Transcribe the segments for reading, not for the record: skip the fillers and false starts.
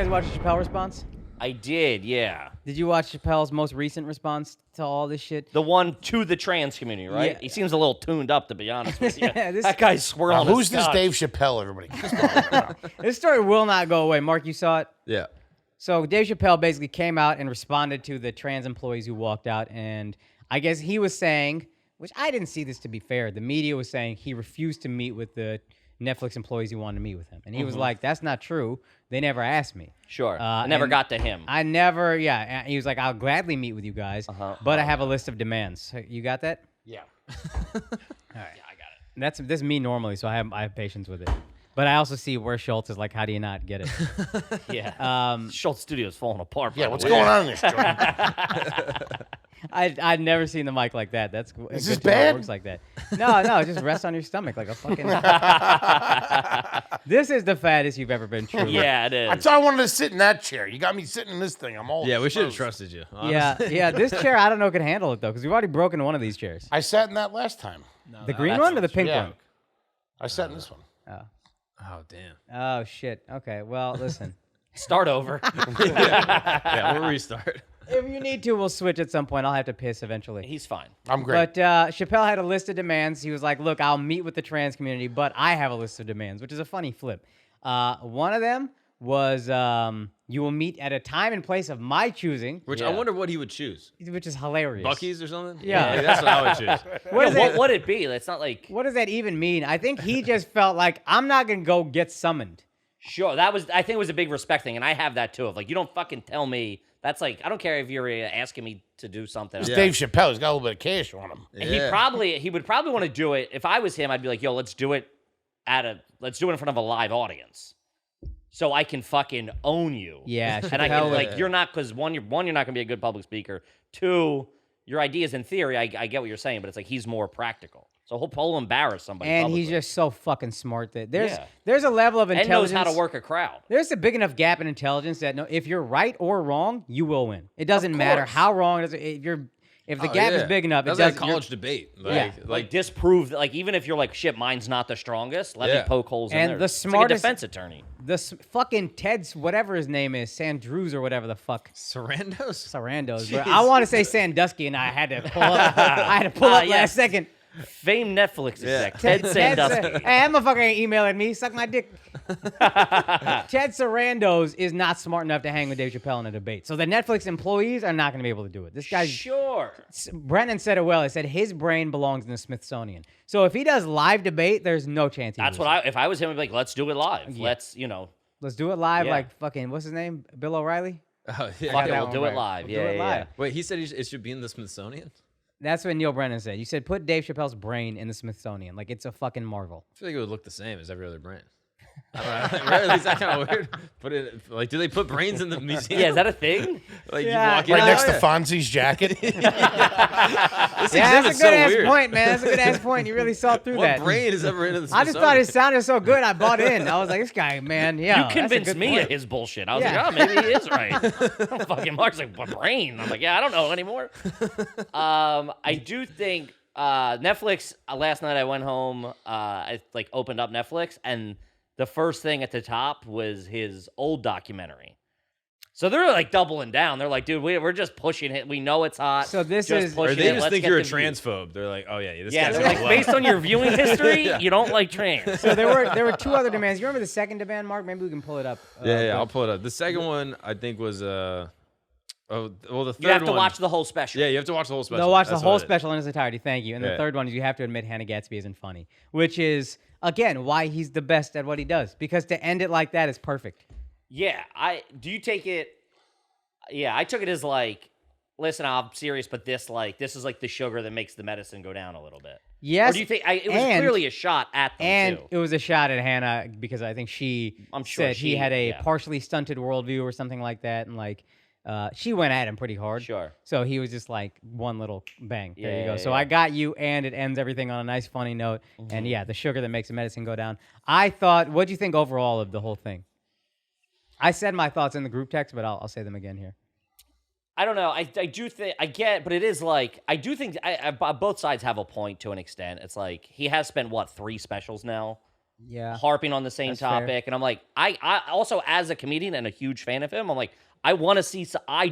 guys watch the Chappelle response? I did, yeah. Did you watch Chappelle's most recent response to all this shit? The one to the trans community, right? Yeah. He seems a little tuned up, to be honest with you. Yeah, that guy's swirling. Who's this Dave Chappelle, everybody? This story will not go away. Mark, you saw it? Yeah. So Dave Chappelle basically came out and responded to the trans employees who walked out, and I guess he was saying, which I didn't see this to be fair, the media was saying he refused to meet with the Netflix employees who wanted to meet with him. And he was like, that's not true. They never asked me. Sure. I never got to him. I never, yeah. He was like, I'll gladly meet with you guys, but I have a list of demands. You got that? Yeah. All right. Yeah, I got it. That's me normally, so I have patience with it. But I also see where Schulz is like, how do you not get it? Yeah. Schulz Studio's falling apart. Yeah, what's going on in this joint? I'd never seen the mic like that. That's Is this good to know it bad? works like that. No, just rest on your stomach like a fucking. This is the fattest you've ever been. True. Yeah, it is. I thought I wanted to sit in that chair. You got me sitting in this thing. I'm all Yeah, we should have exposed. trusted you. Honestly. Yeah. This chair I don't know could handle it though because we've already broken one of these chairs. I sat in that last time. The green one or the pink Yeah. one? I sat in this one. Oh, damn. Oh shit. Okay. Well, listen. Start over. Yeah, we'll restart. If you need to, we'll switch at some point. I'll have to piss eventually. He's fine. I'm great. But Chappelle had a list of demands. He was like, look, I'll meet with the trans community, but I have a list of demands, which is a funny flip. One of them was you will meet at a time and place of my choosing. Which I wonder what he would choose. Which is hilarious. Buc-ee's or something? Yeah. Like, that's what I would choose. What would it be? It's not like... What does that even mean? I think he just felt like, I'm not going to go get summoned. Sure, I think it was a big respect thing, and I have that too. Of like, you don't fucking tell me. That's like, I don't care if you're asking me to do something. It's Dave Chappelle. He's got a little bit of cash on him. And he would probably want to do it. If I was him, I'd be like, yo, let's do it in front of a live audience, so I can fucking own you. Yeah, and I can Chappelle you're not, because one, you're not gonna be a good public speaker. Two, your ideas in theory, I get what you're saying, but it's like he's more practical. So he'll embarrass somebody. And publicly. he's just so fucking smart that there's a level of and intelligence. knows how to work a crowd. There's a big enough gap in intelligence that if you're right or wrong, you will win. It doesn't matter how wrong it is. If the gap is big enough, that's it doesn't. like a college debate. Like disprove, like even if you're like, shit, mine's not the strongest, let me poke holes in there. And the It's smartest like a defense attorney. The fucking Ted's whatever his name is, Sandrews or whatever the fuck. Sarandos? Bro. I want to say Sandusky, and I had to pull up. Last second. Famed Netflix exec, Ted Sandusky. Hey, that motherfucker ain't emailing me. Suck my dick. Ted Sarandos is not smart enough to hang with Dave Chappelle in a debate. So the Netflix employees are not going to be able to do it. This guy's... Sure. Brennan said it well. He said his brain belongs in the Smithsonian. So if he does live debate, there's no chance he That's loses. what if I was him, I'd be like, let's do it live. Yeah. Let's do it live Yeah. like fucking, what's his name? Bill O'Reilly? Oh, yeah. fuck it, that we'll one do it right. live. We'll do it live. Wait, he said it should be in the Smithsonian? That's what Neil Brennan said. You said put Dave Chappelle's brain in the Smithsonian. Like it's a fucking marvel. I feel like it would look the same as every other brain. I don't know. Right? Is that kind of weird? Put it like, do they put brains in the museum? Yeah, is that a thing? Like Yeah. you walk in, Right next oh, to Fonzie's jacket. This Yeah, that's a exhibit's good so ass weird. point, man. That's a good ass point. You really saw through What that. brain is ever in the I Smithsonian? just thought it sounded so good. I bought in. I was like, this guy, man, yeah. You that's a convinced good me point. of his bullshit. I was Yeah. like, oh, maybe he is right. Fucking Mark's like, what brain? I'm like, yeah, I don't know anymore. I do think Netflix. Last night I went home. I opened up Netflix, and the first thing at the top was his old documentary. So they're like doubling down. They're like, dude, we're just pushing it. We know it's hot. So this just is- pushing Or they it. just Let's think get you're a the views. transphobe. They're like, oh yeah, this Yeah, guy's they're gonna like, love based it. on your viewing history, you don't like trans. So there were two other demands. You remember the second demand, Mark? Maybe we can pull it up. Yeah, I'll pull it up. The second one I think was the third You have to one- watch the whole special. Yeah, you have to watch the whole special. They'll watch the That's whole what it is. special in its entirety. Thank you. And the Yeah. third one is you have to admit Hannah Gatsby isn't funny, which is, again, why he's the best at what he does. Because to end it like that is perfect. Yeah, do you take it? Yeah, I took it as like, listen, I'm serious, but this is like the sugar that makes the medicine go down a little bit. Yes. Or do you think it was clearly a shot at them And too? it was a shot at Hannah because I think I'm sure said she he had a yeah. partially stunted worldview or something like that, and she went at him pretty hard. Sure. So he was just like one little bang. There you Yeah, go. yeah, So yeah. I got you, and it ends everything on a nice, funny note. And yeah, the sugar that makes the medicine go down. I thought, what'd you think overall of the whole thing? I said my thoughts in the group text, but I'll say them again here. I don't know. I do think I get, but it is like I do think both sides have a point to an extent. It's like he has spent 3 specials now, Yeah. harping on the same That's fair. topic. And I'm like, I also, as a comedian and a huge fan of him, I'm like, I want to see. I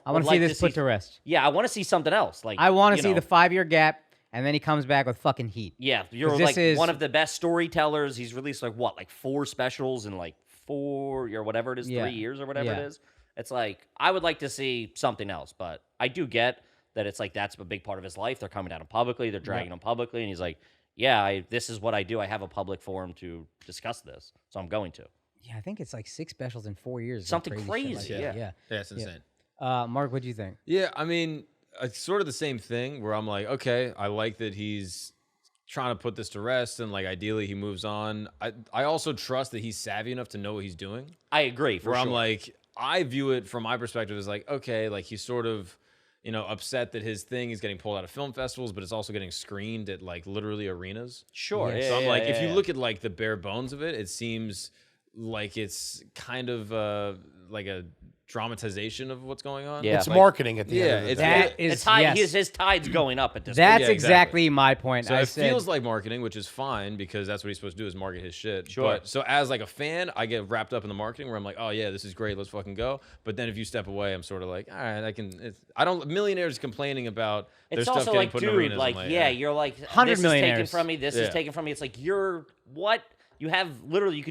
want to see this put to rest. Yeah, I want to see something else. Like I want you to see know, the 5-year gap, and then he comes back with fucking heat. Yeah, you're 'Cause like this is- one of the best storytellers. He's released like 4 specials in like 4 or whatever it is, Yeah. 3 years or whatever it Yeah. is. It's like I would like to see something else, but I do get that it's like that's a big part of his life. They're coming at him publicly, they're dragging him publicly, and he's like, "Yeah, this is what I do. I have a public forum to discuss this, so I'm going to." Yeah, I think it's like 6 specials in 4 years. or Something shit like crazy, that. yeah. Yeah, it's insane. Mark, what do you think? Yeah, I mean, it's sort of the same thing where I'm like, okay, I like that he's trying to put this to rest, and like ideally he moves on. I also trust that he's savvy enough to know what he's doing. I agree. For Where sure. I'm like, I view it from my perspective as like, okay, like he's sort of, upset that his thing is getting pulled out of film festivals, but it's also getting screened at like literally arenas. sure. Yes. Yeah, So I'm yeah, like, yeah, if you yeah. look at like the bare bones of it, it seems like it's kind of like a dramatization of what's going on. Yeah. It's Like, marketing at the yeah, end of the it's day. That is It's high, yes. his tide's going up at this That's Yeah, exactly exactly. my point. So I it said, feels like marketing, which is fine because that's what he's supposed to do is market his shit. Sure. But so as like a fan, I get wrapped up in the marketing where I'm like, oh yeah, this is great, let's fucking go. But then if you step away, I'm sort of like, all right, I don't. Millionaires complaining about their It's stuff also getting like, put in dude, arenas. like, I'm yeah, you're like, 100 this is taken millionaires. from me, this is Yeah. taken from me. It's like, you're, what? You have, literally, you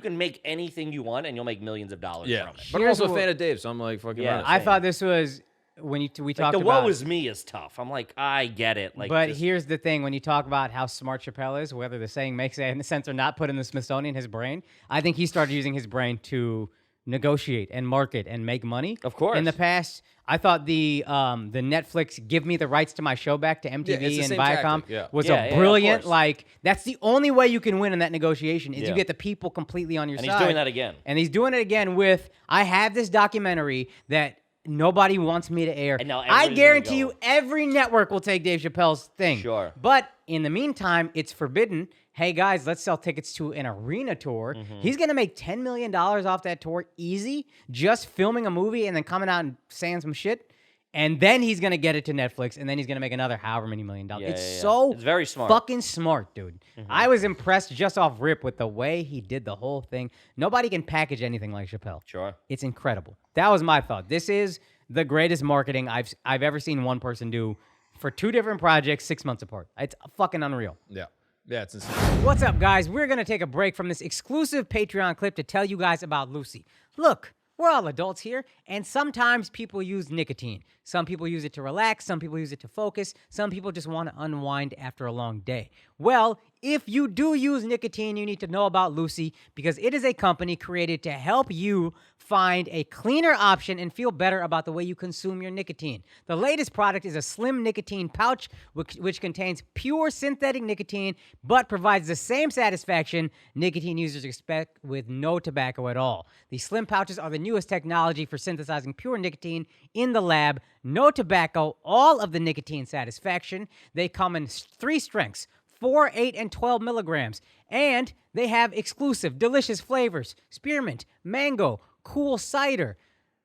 can make anything you want, and you'll make millions of dollars yeah. from it. But I'm Here's also a what- fan of Dave, so I'm like, fucking Yeah, run it. I same. thought this was when we Like, talked the about. woe is me is tough. I'm like, I get it. Like, But just- here's the thing: when you talk about how smart Chappelle is, whether the saying makes any sense or not, put in the Smithsonian his brain. I think he started using his brain to negotiate and market and make money. Of course. In the past, I thought the Netflix give me the rights to my show back to MTV it's the and same Viacom tactic, yeah. was Yeah, a yeah, of brilliant. course. Like that's the only way you can win in that negotiation is Yeah. you get the people completely on your and side. he's doing that again. And he's doing it again with I have this documentary that nobody wants me to air. And now I everybody's guarantee gonna you go. every network will take Dave Chappelle's thing. Sure. But in the meantime, it's forbidden. Hey guys, let's sell tickets to an arena tour. Mm-hmm. He's gonna make $10 million off that tour easy, just filming a movie and then coming out and saying some shit. And then he's gonna get it to Netflix, and then he's gonna make another however many $1 million. Yeah, It's yeah, yeah. so It's very smart. fucking smart, dude. I was impressed just off rip with the way he did the whole thing. Nobody can package anything like Chappelle. Sure. It's incredible. That was my thought. This is the greatest marketing I've ever seen one person do for 2 different projects 6 months apart. It's fucking unreal. Yeah. Yeah, it's insane. What's up, guys? We're going to take a break from this exclusive Patreon clip to tell you guys about Lucy. Look, we're all adults here, and sometimes people use nicotine. Some people use it to relax, some people use it to focus, some people just want to unwind after a long day. Well, if you do use nicotine, you need to know about Lucy because it is a company created to help you find a cleaner option and feel better about the way you consume your nicotine. The latest product is a slim nicotine pouch, which contains pure synthetic nicotine, but provides the same satisfaction nicotine users expect with no tobacco at all. These slim pouches are the newest technology for synthesizing pure nicotine in the lab. No tobacco, all of the nicotine satisfaction. They come in 3 strengths, 4, 8, and 12 milligrams. And they have exclusive, delicious flavors. Spearmint, mango, cool cider.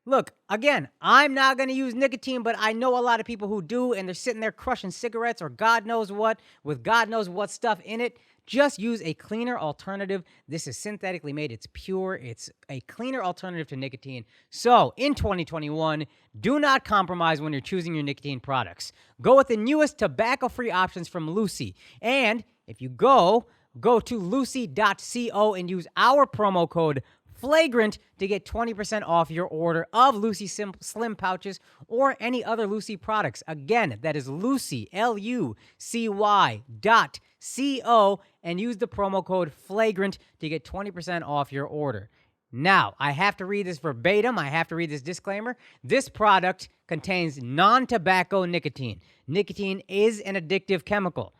Look, again, I'm not going to use nicotine, but I know a lot of people who do, and they're sitting there crushing cigarettes or God knows what, with God knows what stuff in it. Just use a cleaner alternative. This is synthetically made. It's pure. It's a cleaner alternative to nicotine. So, in 2021, do not compromise when you're choosing your nicotine products. Go with the newest tobacco-free options from Lucy. And if you go to lucy.co and use our promo code Flagrant to get 20% off your order of Lucy Slim pouches or any other Lucy products. Again, that is Lucy, LUCY.co, and use the promo code Flagrant to get 20% off your order. Now, I have to read this verbatim. I have to read this disclaimer. This product contains non-tobacco nicotine. Nicotine is an addictive chemical.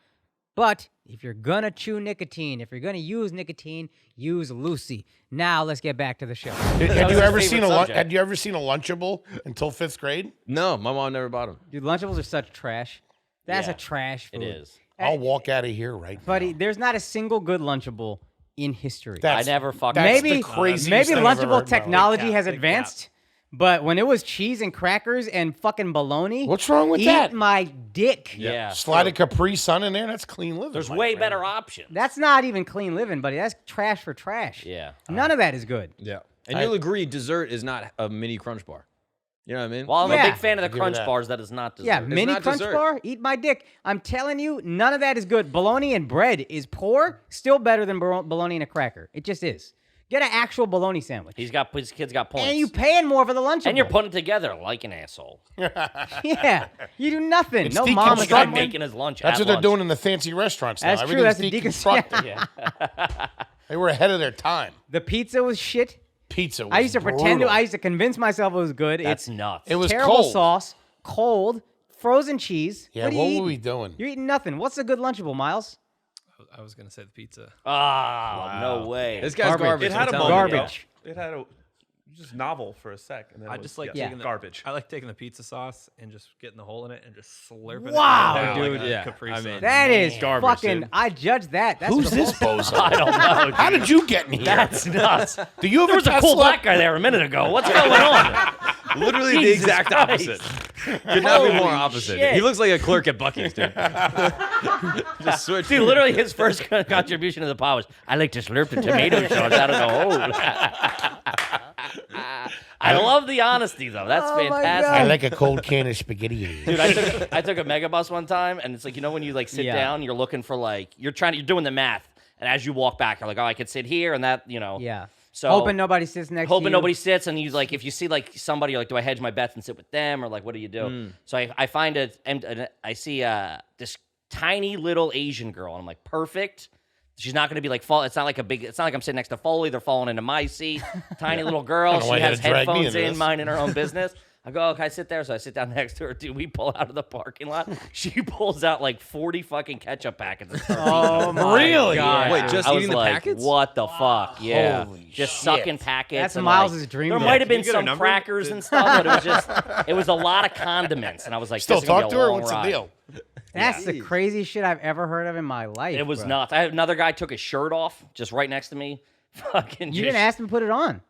But if you're going to chew nicotine, if you're going to use nicotine, use Lucy. Now, let's get back to the show. Had you his ever favorite seen subject. Had you ever seen a Lunchable until 5th grade? No, my mom never bought them. Dude, Lunchables are such trash. That's Yeah, a trash food. It is. I'll walk out of here right now. Buddy, there's not a single good Lunchable in history. That's- I never fucking. that's maybe the craziest maybe thing I've ever heard in my Lunchable life. technology Big has cap. advanced, But when it was cheese and crackers and fucking bologna, What's wrong with eat that? my dick. Yeah. Slide a Capri Sun in there. That's clean living. There's my way friend. better options. That's not even clean living, buddy. That's trash for trash. Yeah. None of that is good. Yeah. And you'll agree, dessert is not a mini Crunch bar. You know what I mean? Well, I'm Yeah. a big fan of the I'll give you Crunch that. bars. That is not dessert. Yeah, mini not crunch dessert. bar, eat my dick. I'm telling you, none of that is good. Bologna and bread is poor, still better than bologna and a cracker. It just is. Get an actual bologna sandwich. His kid's got points. And you paying more for the lunch. And you're putting it together like an asshole. Yeah, you do nothing. It's no deconstructed. mom The is guy Deconstructed. making his lunch. That's at what they're lunch. doing in the fancy restaurants now. That's true. That's a Everything's deconstructed. deconstructed. They were ahead of their time. The pizza was shit. Pizza was I used to pretend to. brutal. I used to convince myself it was good. That's It's nuts. It was terrible cold. sauce, cold, frozen cheese. Yeah, what are what you were we eating? doing? You're eating nothing. What's a good Lunchable, Miles? I was gonna say the pizza. No way. This guy's garbage. Garbage. It had I'm a telling moment. you. Garbage. It had a just novel for a sec, and then I it just was, like yeah, taking the garbage. I like taking the pizza sauce and just getting the hole in it and just slurping Wow, it. down dude. like a Yeah, Capri I Sun. mean, That is Garbage, fucking. dude. I judge that. That's Who's this repulsive. bozo? I don't know. How did you get in here? That's nuts. Do you have There was a cool Tesla? black guy there a minute ago. What's going on? Literally the Jesus exact Christ. opposite. Could not be more Holy opposite. shit. He looks like a clerk at Buc-ee's, dude. Just switch. Dude, literally his first contribution to the pod was, I like to slurp the tomato sauce out of the hole. I love the honesty, though. That's Oh, my fantastic. God. I like a cold can of spaghetti. Dude, I took a megabus one time, and it's like, you know when you like sit Yeah. down, you're looking for like you're doing the math, and as you walk back, you're like, oh, I could sit here, and that, you know. Yeah. So Hoping nobody sits next to you. hoping nobody sits, and you like if you see like somebody, you're like, do I hedge my bets and sit with them, or like what do you do? So I find it, and I see this tiny little Asian girl, and I'm like, perfect. She's not going to be like fall. It's not like I'm sitting next to Foley. They're falling into my seat. Tiny little girl. know why She you had has to drag me headphones into in, this. minding her own business. I go, oh, can I sit there? So I sit down next to her. Dude, we pull out of the parking lot. She pulls out like 40 fucking ketchup packets. And starts Oh my Really? God. Wait, just I was eating the like, packets? what the fuck? Yeah. Holy just shit. sucking packets. That's and, Miles's like, dream There job. might have Did been you get a some number? crackers and stuff, but it was a lot of condiments. And I was like, Still this is gonna talk be to a her? long What's the ride. deal? That's the craziest shit I've ever heard of in my life. It was bro. nuts. I had another guy took his shirt off just right next to me. Fucking You didn't ask him to put it on.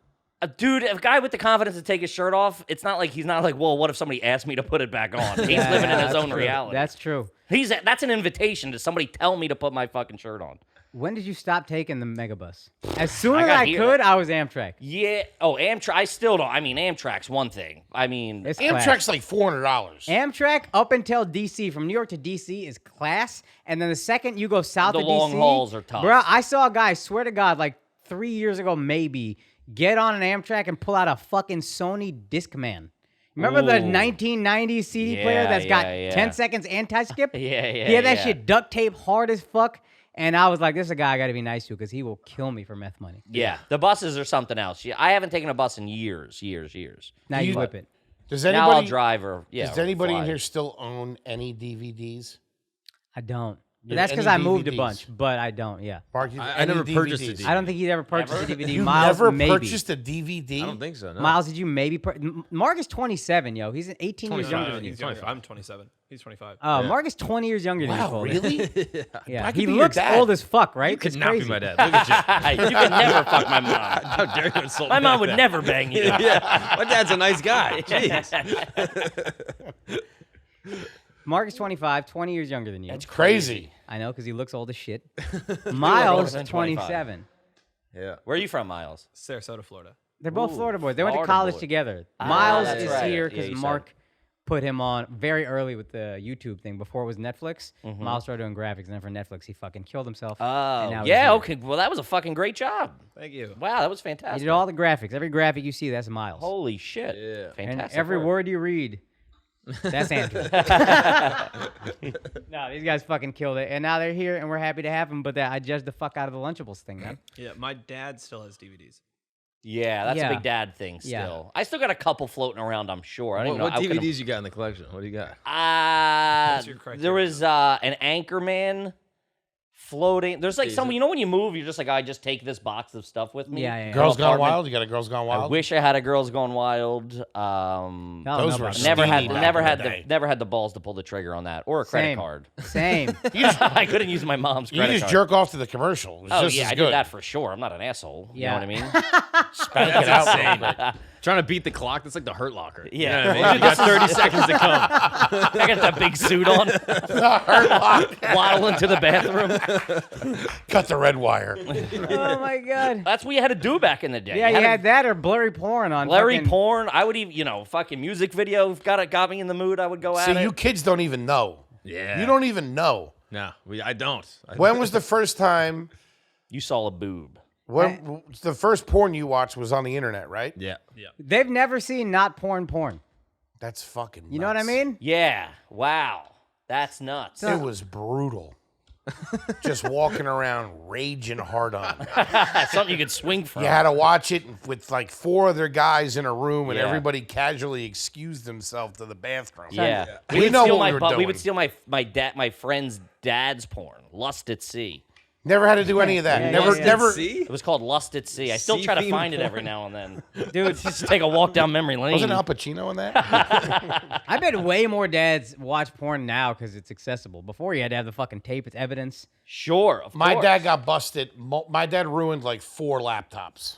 Dude, a guy with the confidence to take his shirt off, it's not like he's not like, well, what if somebody asked me to put it back on? He's Yeah, living in his that's own true. reality. That's true. That's an invitation to somebody tell me to put my fucking shirt on. When did you stop taking the megabus? As soon I as got I here. could, I was Amtrak. Yeah. Oh, Amtrak. I still don't. I mean, Amtrak's one thing. I mean, It's class. Amtrak's like $400. Amtrak up until DC, from New York to DC is class, and then the second you go south The of DC, long hauls are tough. Bro, I saw a guy, swear to God, like 3 years ago maybe, get on an Amtrak and pull out a fucking Sony Discman. Remember the Ooh. 1990s CD player Yeah, that's got yeah, 10 yeah. seconds anti-skip? Yeah, He had that yeah. shit duct tape hard as fuck, and I was like, this is a guy I got to be nice to because he will kill me for meth money. yeah, the buses are something else. I haven't taken a bus in years. Now you You- whip it. Does Now I'll anybody, drive or yeah. does or anybody in fly. here still own any DVDs? I don't. But Yeah, that's because any I moved a DVDs? bunch, but I don't, yeah. Mark, you- I any never purchased a DVDs? DVD. I don't think he'd ever purchased a DVD. You Miles, never maybe. purchased a DVD? I don't think so. No. Miles, did you maybe? Mark is 27, yo. He's 18 years 25. younger than you. He's younger. I'm 27. He's 25. Oh, Yeah. Mark is 20 years younger than you. Wow, Foley. really? Yeah, I could he be your looks dad. old as fuck, right? You could It's not crazy. be my dad. Look at you. You could never fuck my mom. How dare you insult My me mom like would that? never bang you. Yeah, my dad's a nice guy. Jeez. Mark is 25, 20 years younger than you. That's Crazy. I know because he looks old as shit. Miles, older than 25. 27. Yeah. Where are you from, Miles? Sarasota, Florida. They're both Ooh, Florida boys. They went to Florida college boy. together. Ah, Miles that's is right. here Yeah, because you said. Mark put him on very early with the YouTube thing before it was Netflix. Mm-hmm. Miles started doing graphics, and then for Netflix, he fucking killed himself. and Oh, now he's yeah. here. Okay. Well, that was a fucking great job. Thank you. Wow, that was He fantastic. did all the graphics. Every graphic you see, that's Miles. Holy shit. Yeah. And Fantastic. every work. word you read, that's Andrew. No, these guys fucking killed it. And now they're here, and we're happy to have them. But I judged the fuck out of the Lunchables thing, man. Yeah, my dad still has DVDs. Yeah, that's Yeah. a big dad thing still. Yeah. I still got a couple floating around, I'm sure. I don't What, even know. what DVDs you got in the collection? What do you got? What's your criteria? There was an Anchorman floating. There's like some, you know, when you move, you're just like, I just take this box of stuff with me. Yeah. Girls Gone apartment. Wild? You got a Girls Gone I Wild? wish I had a Girls Gone Wild. Those were Never had, steamy back never in had the the, day. never had the balls to pull the trigger on that, or a credit Same. card. Same. I couldn't use my mom's You credit just card. jerk off to the commercial. It's Oh just yeah, as I good. did that for sure. I'm not an asshole. Yeah. You know what I mean? Spank it out. Trying to beat the clock. That's like the Hurt Locker. Yeah. You know what I mean? You got 30 seconds to come. I got that big suit on. Waddle into the bathroom. Cut the red wire. Oh my god. That's what you had to do back in the day. Yeah, you to- had that or blurry porn on. Blurry fucking- porn. I would even, fucking music video got me in the mood. I would go at See, it. you kids don't even know. Yeah. You don't even know. No, I don't. When was the first time? You saw a boob. When the first porn you watched was on the internet, right? Yeah. They've never seen not porn. That's fucking. You know what I nuts. mean? Yeah. Wow. That's nuts. It was brutal. Just walking around raging hard on. That's something you could swing from. You had to watch it with like 4 other guys in a room, and Yeah. everybody casually excused themselves to the bathroom. Yeah. We would know steal what we were We doing. would steal my friend's dad's porn. Lust at Sea. Never had to do any of that. Yeah, never, yeah. never. See? It was called Lust at Sea. I still try to Sea-themed find it porn. every now and then. Dude, Just take a walk down memory lane. Wasn't Al Pacino in that? I bet way more dads watch porn now because it's accessible. Before you had to have the fucking tape. It's evidence. Sure. Of My course. dad got busted. My dad ruined like 4 laptops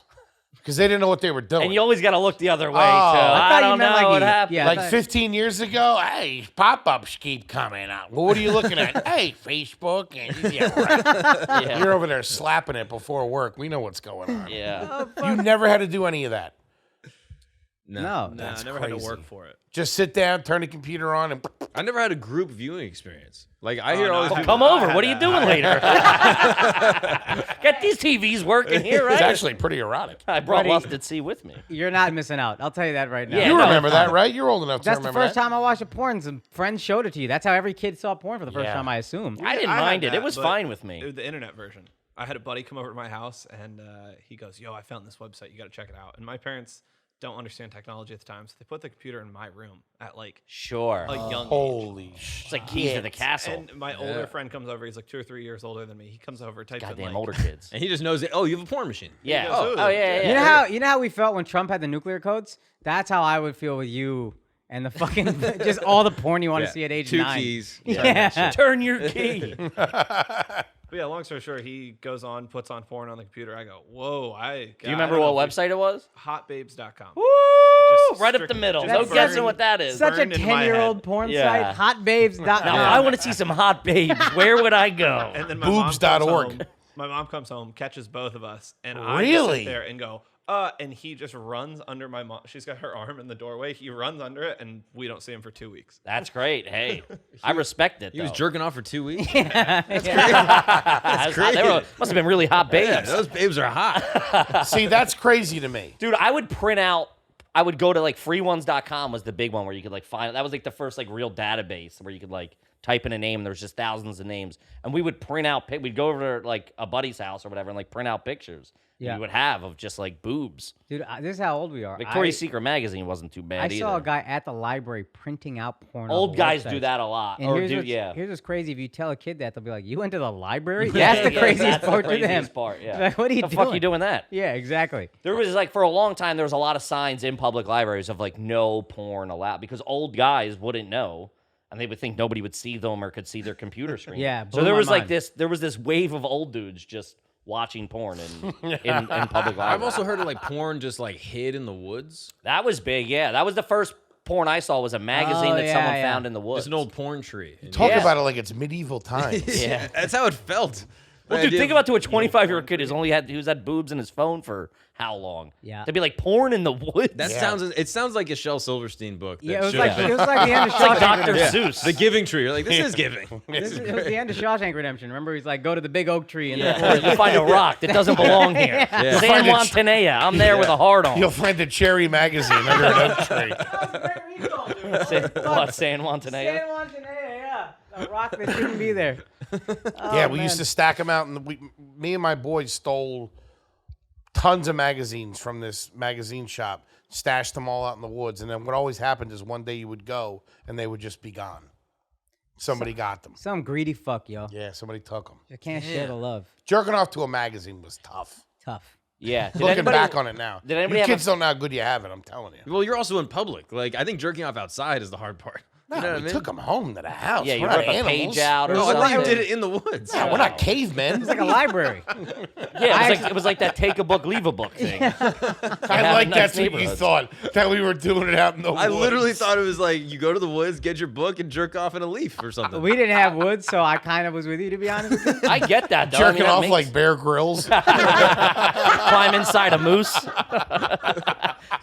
because they didn't know what they were doing. And you always got to look the other way. Oh. too. I thought I you don't meant know like what you- happened. yeah. Like I thought- 15 years ago, hey, pop-ups keep coming out. Well, what are you looking at? Hey, Facebook. And, yeah, right. Yeah. You're over there slapping it before work. We know what's going on. Yeah. You never had to do any of that. No. Nah, I That's never had to crazy. work for it. Just sit down, turn the computer on, and I never had a group viewing experience. Like I hear all these no. people. Come over. What are you doing later? Get these TVs working here, it's right? actually pretty erotic. I brought Buddy. Lust at Sea with me. You're not missing out. I'll tell you that right now. Yeah, You no, remember that, right? You're old enough to That's the remember first that. time I watched a porn. Some friends showed it to you. That's how every kid saw porn for the first Yeah. time, I assume. I didn't had mind it. that, It was but fine with me. It was the internet version. I had a buddy come over to my house, and he goes, "Yo, I found this website. You got to check it out." And my parents don't understand technology at the time, so they put the computer in my room at like Sure. a young age. Holy It's like keys to the castle. And my older friend comes over. He's like 2 or 3 years older than me. He comes over, types in Goddamn like, older kids. And he just knows that. Oh, you have a porn machine. Yeah. goes, Oh, "Ooh, yeah, yeah. You know how we felt when Trump had the nuclear codes? That's how I would feel with you and the fucking just all the porn you want to see at age 2 9. keys. Yeah. Turn your key. But yeah, long story short, he goes on, puts on porn on the computer. I go, "Whoa, Do you remember what website it was? Hotbabes.com. Woo! Just Right up the strict- middle. just No That's guessing burned- what that is. Such a burned in my 10-year-old head. porn Yeah. site. Hotbabes.com. Now, if I want to see some hot babes, where would I go? And then my Boobs.org. mom comes home. My mom comes home, catches both of us, and I just Really? sit there and go, and he just runs under my mom. She's got her arm in the doorway. He runs under it, and we don't see him for 2 weeks. That's great. Hey, I respect it. He was though. jerking off for 2 weeks. That's crazy. They must have been really hot babes. Yeah, those babes are hot. See, that's crazy to me. Dude, I would print out. I would go to like freeones.com was the big one where you could like find. That was like the first like real database where you could like type in a name. There was just thousands of names, and we would print out. We'd go over to like a buddy's house or whatever and like print out pictures. Yeah. You would have of just like boobs. Dude, this is how old we are. Victoria's Secret magazine wasn't too bad I either. saw a guy at the library printing out porn. Old off of guys websites. do that a lot. And Or here's do what's, yeah. Here's what's crazy. If you tell a kid that, they'll be like, "You went to the library?" Yeah, That's the yeah, craziest that's the part to them. craziest part, yeah. Like, what are you the doing? fuck you doing that? Yeah, exactly. There was like for a long time there was a lot of signs in public libraries of like no porn allowed because old guys wouldn't know and they would think nobody would see them or could see their computer screen. Yeah, So blew there my was like mind. this wave of old dudes just watching porn in public libraries. I've also heard of like porn just like hid in the woods. That was big, yeah. That was the first porn I saw was a magazine Oh, that yeah, someone yeah. found in the woods. It's an old porn tree. And Talk Yeah. about it like it's medieval times. Yeah. That's how it felt. Well, The dude, idea think of- about to a 25-year-old kid who's had boobs in his phone for how long? Yeah. To be like porn in the woods. That Yeah. sounds. It sounds like a Shel Silverstein book. That Yeah, it was should like have it been- was like the end of It's like Shawshank Dr. Redemption. Seuss. the Giving Tree. You're like, this is giving. It was the end of Shawshank Redemption. Remember, he's like, go to the big oak tree and Yeah. You find a rock that doesn't belong here. Yeah. San Juan Tenea. I'm there with a hard on. You'll find the Cherry magazine under an oak tree. What, San Juan Tenea? San Juan Tenea, yeah. A rock that shouldn't be there. Yeah, we used to stack them out, and me and my boys stole tons of magazines from this magazine shop, stashed them all out in the woods, and then what always happened is one day you would go, and they would just be gone. Somebody got them. Some greedy fuck, yo. Yeah, somebody took them. You can't share the love. Jerking off to a magazine was tough. Tough. Yeah. Did Looking anybody- back on it now, did anybody you have kids don't know how good you have it. I'm telling you. Well, you're also in public. Like, I think jerking off outside is the hard part. No, You know what I we mean? took them home to the house. Yeah, you we're not rip a animals. page out or No, I something. thought you did it in the woods. No, we're not cavemen. It's like a library. Yeah, it was like that take a book, leave a book thing. I like nice that's what you neighborhoods. thought, that we were doing it out in the woods. I literally thought it was like you go to the woods, get your book, and jerk off in a leaf or something. We didn't have wood, so I kind of was with you, to be honest with you. I get that, though. jerking I mean, off that like makes- Bear Grylls. climb inside a moose. You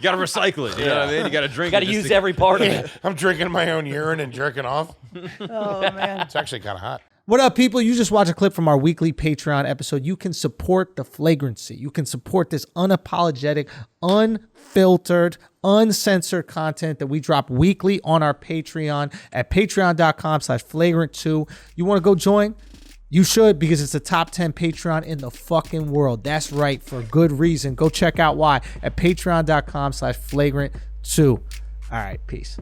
got to recycle it. You know what I mean? You got to drink Got it. to just use every part of it. I'm drinking my own urine and jerking off. Oh, man. It's actually kind of hot. What up, people? You just watched a clip from our weekly Patreon episode. You can support the Flagrancy. You can support this unapologetic, unfiltered, uncensored content that we drop weekly on our Patreon at patreon.com/flagrant2. You want to go join? You should, because it's the top 10 Patreon in the fucking world. That's right, for good reason. Go check out why at patreon.com/flagrant2. All right, peace.